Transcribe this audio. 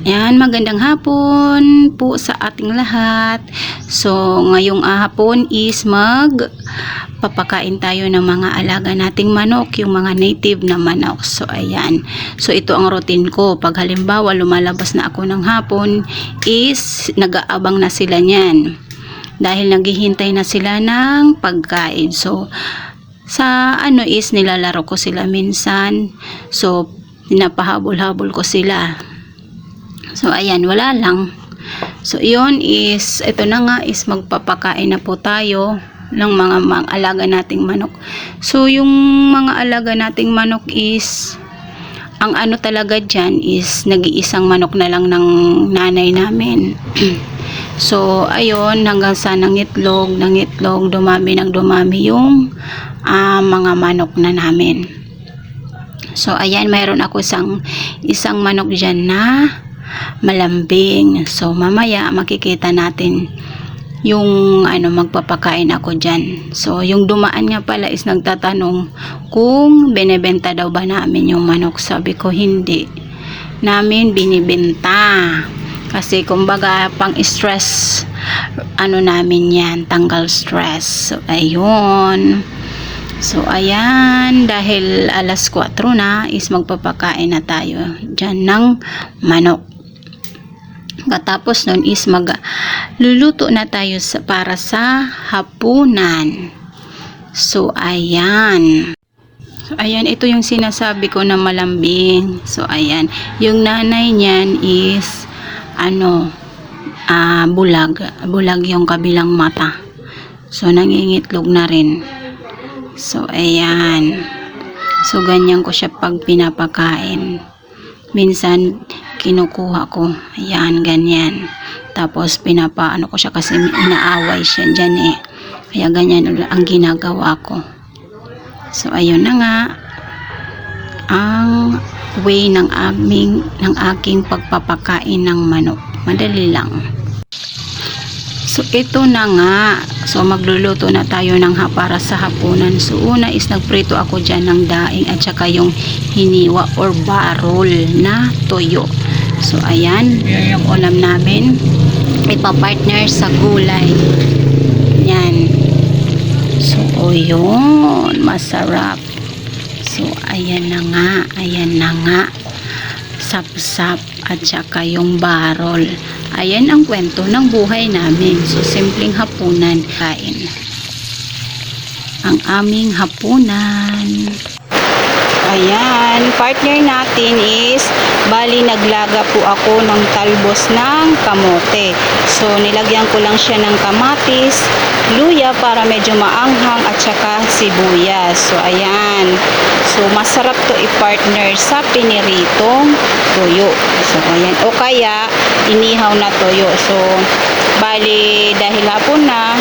Yan, magandang hapon po sa ating lahat. So, ngayong hapon is papakain tayo ng mga alaga nating manok, yung mga native na manok. So, ayan. So, ito ang routine ko. Pag halimbawa, lumalabas na ako ng hapon, is nag-aabang na sila niyan. Dahil naghihintay na sila ng pagkain. So, sa is nilalaro ko sila minsan. So, pinapahabol-habol ko sila. So, ayan, wala lang. So, yun is, ito na nga is magpapakain na po tayo ng mga alaga nating manok. So, yung mga alaga nating manok is, ang talaga dyan is, nag-iisang manok na lang ng nanay namin. So, ayun, hanggang sa nangitlog, dumami yung mga manok na namin. So, ayan, mayroon ako isang manok dyan na malambing. So, mamaya makikita natin yung magpapakain ako dyan. So, yung dumaan nga pala is nagtatanong kung binibenta daw ba namin yung manok. Sabi ko, hindi namin binibenta. Kasi kumbaga pang stress namin yan, tanggal stress. So, ayun. So, ayan, dahil alas 4 na is magpapakain na tayo dyan ng manok. Katapos nun is magluluto na tayo para sa hapunan. So, ayan. So, ayan, ito yung sinasabi ko na malambing. So, ayan, yung nanay niyan is bulag yung kabilang mata. So, nangingitlog na rin. So, ayan. So, ganyan ko siya pag pinapakain. Minsan, kinukuha ko. Ayan, ganyan. Tapos, pinapaano ko siya kasi inaaway siya dyan eh. Kaya, ganyan ang ginagawa ko. So, ayun na nga. Ang way ng aking pagpapakain ng manok. Madali lang. So, ito na nga. So, magluluto na tayo para sa hapunan. So, una is nagprito ako dyan ng daing at saka yung hiniwa or barol na toyo. So, ayan. Yung ulam namin. Ipapartner sa gulay. Yan. So, yun. Masarap. So, ayan na nga. Ayan na nga. Sap-sap at saka yung barol. Ayan ang kwento ng buhay namin. So, simpleng hapunan. Kain. Ang aming hapunan. Ayan. Partner natin is, bali naglaga po ako ng talbos ng kamote. So, nilagyan ko lang siya ng kamatis, luya para medyo maanghang at saka sibuyas. So, ayan. So, masarap to i-partner sa piniritong toyo. So, ayan. O kaya, inihaw na toyo. So, bali, dahil hapon na,